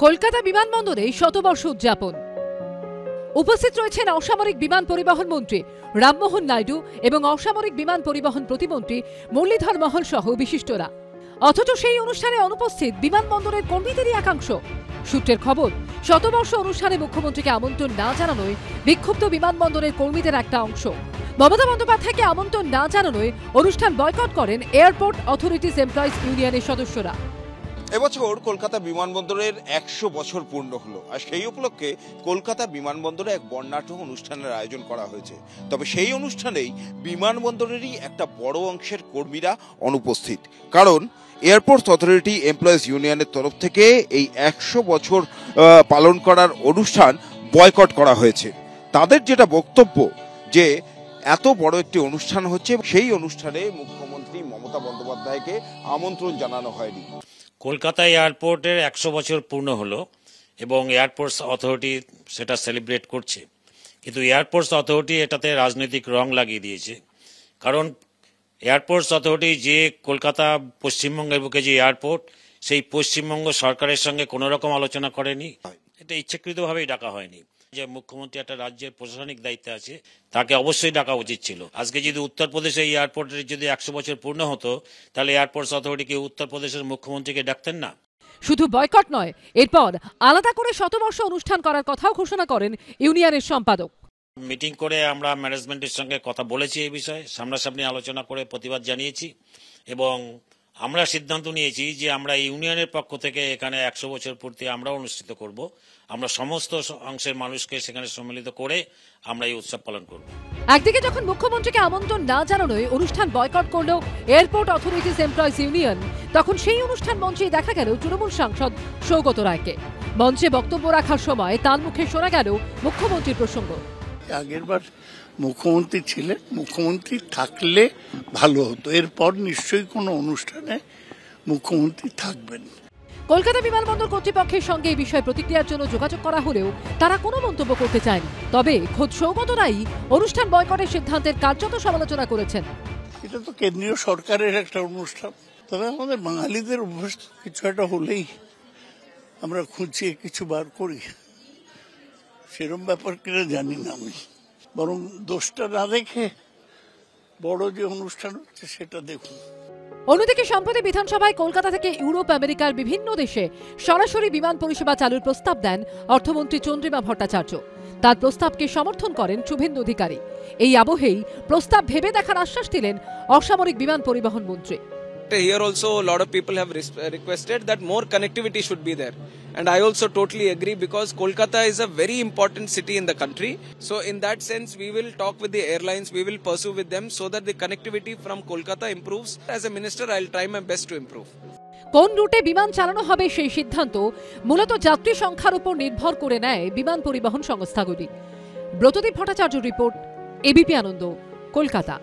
কলকাতা বিমানবন্দরে শতবর্ষ উদযাপন। উপস্থিত রয়েছেন অসামরিক বিমান পরিবহন মন্ত্রী রামমোহন নাইডু এবং অসামরিক বিমান পরিবহন প্রতিমন্ত্রী মুরলীধর মহল সহ বিশিষ্টরা। অথচ সেই অনুষ্ঠানে অনুপস্থিত বিমানবন্দরের কর্মীদেরই একাংশ। সূত্রের খবর, শতবর্ষ অনুষ্ঠানে মুখ্যমন্ত্রীকে আমন্ত্রণ না জানানোয় বিক্ষুব্ধ বিমানবন্দরের কর্মীদের একটা অংশ। মমতা বন্দ্যোপাধ্যায়কে আমন্ত্রণ না জানানোয় অনুষ্ঠান বয়কট করেন এয়ারপোর্ট অথরিটিজ এমপ্লয়িজ ইউনিয়নের সদস্যরা। এবছর কলকাতা বিমানবন্দরের 100 বছর পূর্ণ হলো, আর সেই উপলক্ষে কলকাতা বিমানবন্দরে এক বর্ণাঢ্য অনুষ্ঠানের আয়োজন করা হয়েছে। তবে সেই অনুষ্ঠানেই বিমানবন্দরেরই একটা বড় অংশের কর্মীরা অনুপস্থিত, কারণ এয়ারপোর্ট অথরিটি এমপ্লয়িজ ইউনিয়নের তরফ থেকে এই 100 বছর পালন করার অনুষ্ঠান বয়কট করা হয়েছে। তাদের যেটা বক্তব্য যে এত বড় একটি অনুষ্ঠান হচ্ছে, সেই অনুষ্ঠানে মুখ্যমন্ত্রী মমতা বন্দ্যোপাধ্যায়কে আমন্ত্রণ জানানো হয়নি। কলকাতা এয়ারপোর্টের 100 বছর পূর্ণ হলো এবং এয়ারপোর্টস অথরিটি সেটা সেলিব্রেট করছে, কিন্তু এয়ারপোর্টস অথরিটি এটাতে রাজনৈতিক রং লাগিয়ে দিয়েছে। কারণ এয়ারপোর্টস অথরিটি যে কলকাতা পশ্চিমবঙ্গের বুকে যে এয়ারপোর্ট, সেই পশ্চিমবঙ্গ সরকারের সঙ্গে কোনো রকম আলোচনা করেনি। এটা ইচ্ছাকৃতভাবেই ডাকা হয়নি। যে মুখ্যমন্ত্রী একটা রাজ্যের প্রশাসনিক দায়িত্বে আছে, তাকে অবশ্যই ডাকা উচিত ছিল। আজকে যদি উত্তরপ্রদেশে এই এয়ারপোর্টের যদি 100 বছর পূর্ণ হতো, তাহলে এয়ারপোর্টস অথরিটিকে উত্তরপ্রদেশের মুখ্যমন্ত্রীকে ডাকতেন না। শুধু বয়কট নয়, এরপর আলাদা করে শতবর্ষ অনুষ্ঠান করার কথাও ঘোষণা করেন ইউনিয়নের সম্পাদক। মিটিং করে আমরা ম্যানেজমেন্টের সঙ্গে কথা বলেছি, এই বিষয়ে সামনাসামনি আলোচনা করে প্রতিবাদ জানিয়েছি এবং আমরা সিদ্ধান্ত নিয়েছি যে আমরা ইউনিয়নের পক্ষ থেকে এখানে 100 বছর পূর্তি আমরা অনুষ্ঠিত করব। আমরা সমস্ত অংশের মানুষকে সেখানে সম্মিলিত করে আমরা এই উৎসব পালন করব। একদিকে যখন মুখ্যমন্ত্রীকে আমন্ত্রণ না জানানোয় অনুষ্ঠান বয়কট করল এয়ারপোর্ট অথরিটিজ এমপ্লয়িজ ইউনিয়ন, তখন সেই অনুষ্ঠান মঞ্চেই দেখা গেল তৃণমূল সাংসদ সৌগত রায়কে। মঞ্চে বক্তব্য রাখার সময় তার মুখে শোনা গেল মুখ্যমন্ত্রীর প্রসঙ্গ। আগেরবার মুখ্যমন্ত্রী ছিলেন, মুখ্যমন্ত্রী থাকলে ভালো হতো, এরপর নিশ্চয়ই কোনো অনুষ্ঠানে মুখ্যমন্ত্রী থাকবেন। কলকাতা বিমানবন্দর কর্তৃপক্ষের সঙ্গে এই বিষয়ে প্রতিক্রিয়ার জন্য যোগাযোগ করা হলেও তারা কোনো মন্তব্য করতে চায়নি। তবে খোদ সৌগত রায়ই অনুষ্ঠান বয়কটের সিদ্ধান্তের কার্যত সমালোচনা করেছেন। এটা তো কেন্দ্রীয় সরকারের একটা অনুষ্ঠান, তবে আমাদের বাঙালিদের অভ্যস্ত কিছু একটা হলেই আমরা খুঁজিয়ে কিছু বার করি, সেরকম ব্যাপার কিনা জানি না আমি। বরং দোষটা না দেখে বড় যে অনুষ্ঠান হচ্ছে সেটা দেখুন। অন্যদিকে সম্প্রতি বিধানসভায় কলকাতা থেকে ইউরোপ আমেরিকার বিভিন্ন দেশে সরাসরি বিমান পরিষেবা চালুর প্রস্তাব দেন অর্থমন্ত্রী চন্দ্রিমা ভট্টাচার্য। তার প্রস্তাবকে সমর্থন করেন শুভেন্দু অধিকারী। এই আবহেই প্রস্তাব ভেবে দেখার আশ্বাস দিলেন অসামরিক বিমান পরিবহন মন্ত্রী। Here also a lot of people have requested that more connectivity should be there, and I also totally agree, because Kolkata is a very important city in the country. So in that sense we will talk with the airlines, we will pursue with them so that the connectivity from Kolkata improves. As a minister I'll try my best to improve. কোন রুটে বিমান চালানো হবে সেই সিদ্ধান্ত মূলত যাত্রী সংখ্যার উপর নির্ভর করে নেয় বিমান পরিবহন সংস্থাগুলি। ব্রতদীপ ভট্টাচার্য রিপোর্ট, এবিপি আনন্দ, কলকাতা।